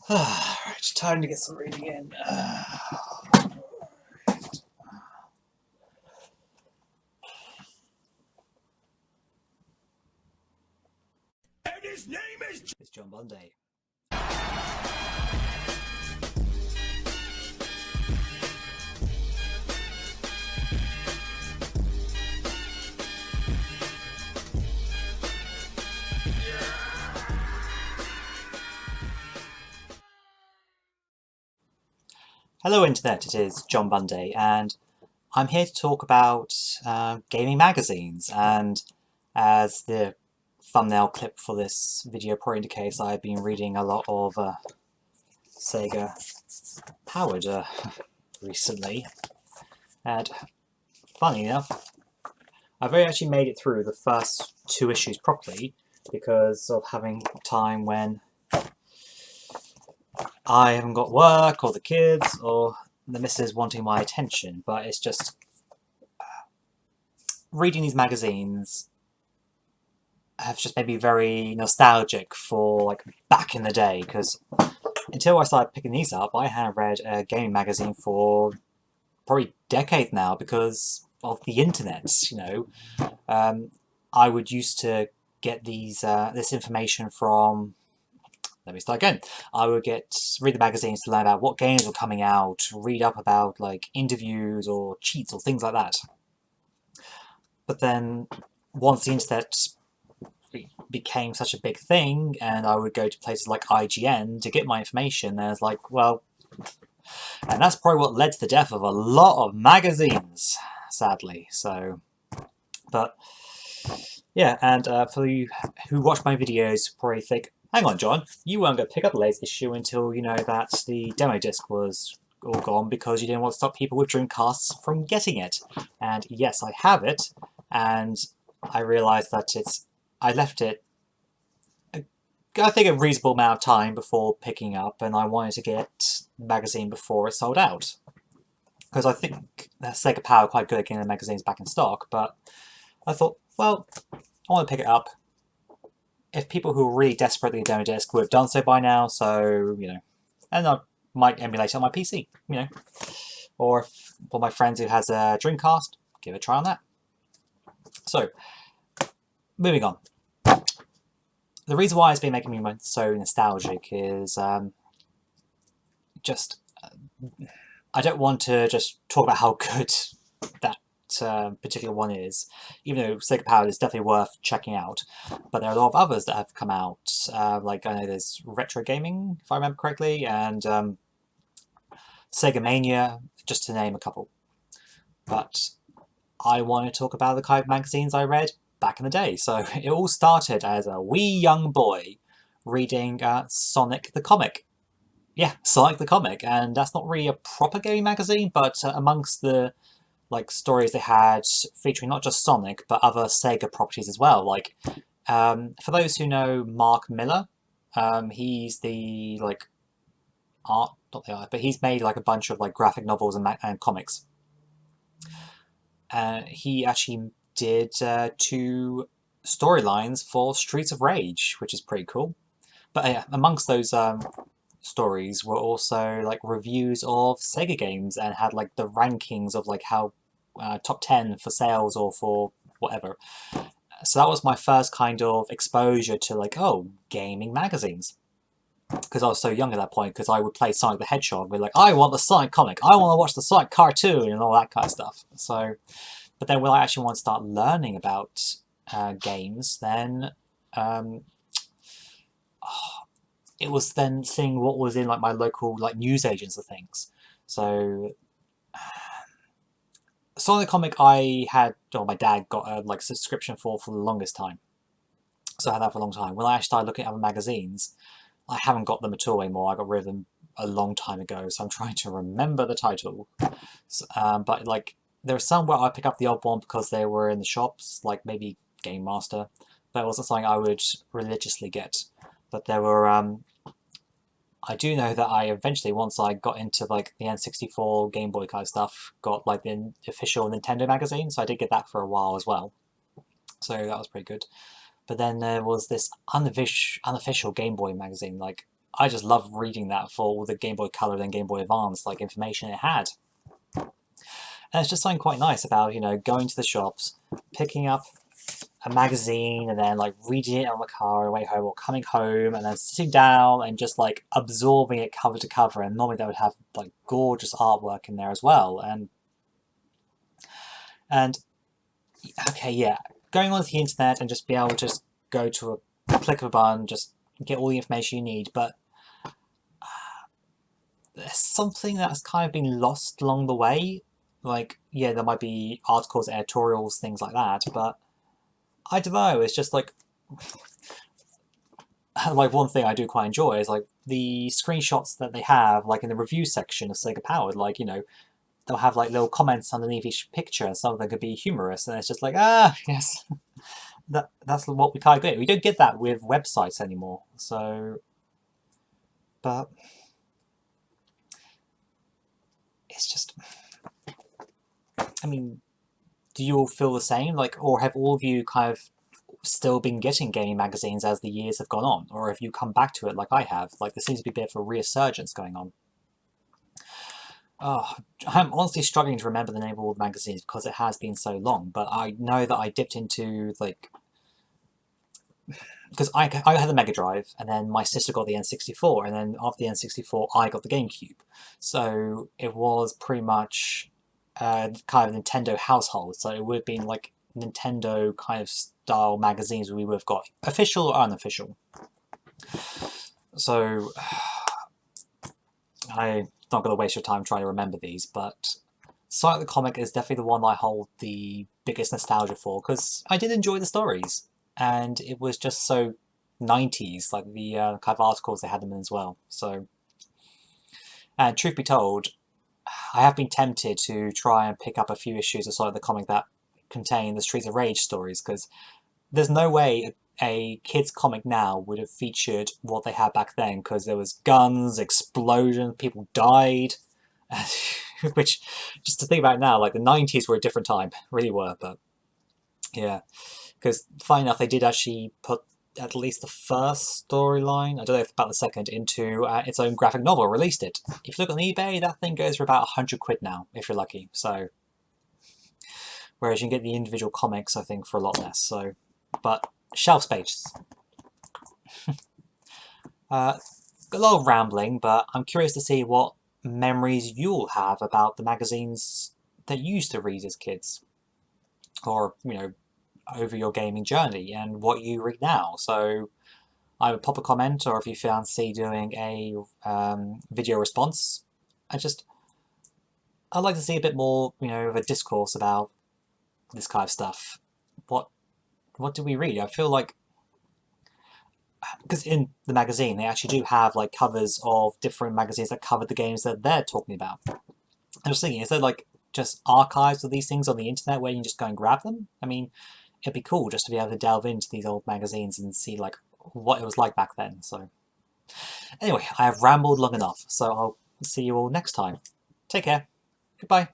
Right, time to get some reading in. And his name is... It's John Bunday. Hello Internet, it is John Bunday, and I'm here to talk about gaming magazines. And as the thumbnail clip for this video probably indicates, I've been reading a lot of Sega Powered recently. And funny enough, I've only actually made it through the first 2 issues properly because of having time when I haven't got work, or the kids, or the missus wanting my attention. But it's just reading these magazines have just made me very nostalgic for like back in the day, because until I started picking these up, I hadn't read a gaming magazine for probably decades now because of the internet. I would used to get this information from. Let me start again. I would read the magazines to learn about what games were coming out, read up about like interviews or cheats or things like that. But then once the internet became such a big thing, and I would go to places like IGN to get my information, and it's like, well, and that's probably what led to the death of a lot of magazines, sadly. So, but yeah, and for you who watch my videos, probably think, hang on, John, you weren't going to pick up the latest issue until you know that the demo disc was all gone because you didn't want to stop people with Dreamcasts from getting it. And yes, I have it, and I realised that I left it, I think, a reasonable amount of time before picking up, and I wanted to get the magazine before it sold out. Because I think Sega Power are quite good at getting the magazines back in stock, but I thought, well, I want to pick it up. If people who are really desperate for the demo disc would have done so by now, so, and I might emulate it on my PC, Or if one of my friends who has a Dreamcast, give it a try on that. So, moving on. The reason why it's been making me so nostalgic is just I don't want to just talk about how good that particular one is, even though Sega Powered is definitely worth checking out. But there are a lot of others that have come out. Like I know there's Retro Gaming, if I remember correctly, and Sega Mania, just to name a couple. But I want to talk about the kind of magazines I read back in the day. So it all started as a wee young boy reading Sonic the Comic. Yeah, Sonic the Comic, and that's not really a proper gaming magazine, but amongst the stories they had featuring not just Sonic but other Sega properties as well. Like, for those who know Mark Miller, he's the art, not the art, but he's made like a bunch of like graphic novels and comics. He actually did 2 storylines for Streets of Rage, which is pretty cool. But amongst those stories were also like reviews of Sega games, and had like the rankings of like how top 10 for sales or for whatever. So that was my first kind of exposure to like, oh, gaming magazines. Because I was so young at that point, because I would play Sonic the Hedgehog and be like, I want the Sonic comic, I want to watch the Sonic cartoon, and all that kind of stuff. So, but then when I actually want to start learning about games, then it was then seeing what was in like my local like newsagents and things. So Sonic comic I had, or my dad got a like subscription for the longest time. So I had that for a long time. When I actually started looking at other magazines, I haven't got them at all anymore. I got rid of them a long time ago, so I'm trying to remember the title. But like, there are some where I pick up the odd one because they were in the shops, like maybe Game Master, but it wasn't something I would religiously get. But there were, I do know that I eventually, once I got into like the N64 Game Boy kind of stuff, got like the official Nintendo magazine, so I did get that for a while as well. So that was pretty good. But then there was this unofficial Game Boy magazine, like I just love reading that for all the Game Boy Color and Game Boy Advance like information it had. And it's just something quite nice about, going to the shops, picking up a magazine and then like reading it on the car on the way home or coming home and then sitting down and just like absorbing it cover to cover. And normally they would have like gorgeous artwork in there as well. And okay, yeah, going onto the internet and just be able to just go to a click of a button, just get all the information you need. But there's something that's kind of been lost along the way. Like, yeah, there might be articles, editorials, things like that, but I don't know, it's just like one thing I do quite enjoy is like the screenshots that they have like in the review section of Sega Powered, like, they'll have like little comments underneath each picture and some of them could be humorous and it's just like, yes, that's what we kind of get. We don't get that with websites anymore, so, but it's just, I mean, do you all feel the same? Like, or have all of you kind of still been getting gaming magazines as the years have gone on? Or have you come back to it like I have? Like, there seems to be a bit of a resurgence going on. Oh, I'm honestly struggling to remember the name of all the magazines because it has been so long, but I know that I dipped into, like, because I had the Mega Drive, and then my sister got the N64, and then after the N64, I got the GameCube. So it was pretty much kind of Nintendo household. So it would have been like Nintendo kind of style magazines we would have got, official or unofficial. So I'm not going to waste your time trying to remember these, but Sonic the Comic is definitely the one I hold the biggest nostalgia for, because I did enjoy the stories, and it was just so 90s, like the kind of articles they had them in as well. So, and truth be told, I have been tempted to try and pick up a few issues of Sonic the Comic that contain the Streets of Rage stories, because there's no way a kid's comic now would have featured what they had back then, because there was guns, explosions, people died, which, just to think about it now, like the 90s were a different time, really were, but yeah, because funny enough, they did actually put at least the first storyline, I don't know if about the second, into its own graphic novel, released it. If you look on eBay, that thing goes for about 100 quid now, if you're lucky, so, whereas you can get the individual comics, I think, for a lot less, so, but shelf space. A lot of rambling, but I'm curious to see what memories you'll have about the magazines that you used to read as kids, or, over your gaming journey, and what you read now. So either pop a comment, or if you fancy doing a video response, I'd like to see a bit more, of a discourse about this kind of stuff. What do we read? I feel like, because in the magazine they actually do have like covers of different magazines that cover the games that they're talking about. I was thinking, is there like just archives of these things on the internet where you can just go and grab them? I mean, it'd be cool just to be able to delve into these old magazines and see like what it was like back then. So anyway, I have rambled long enough, so I'll see you all next time. Take care. Goodbye.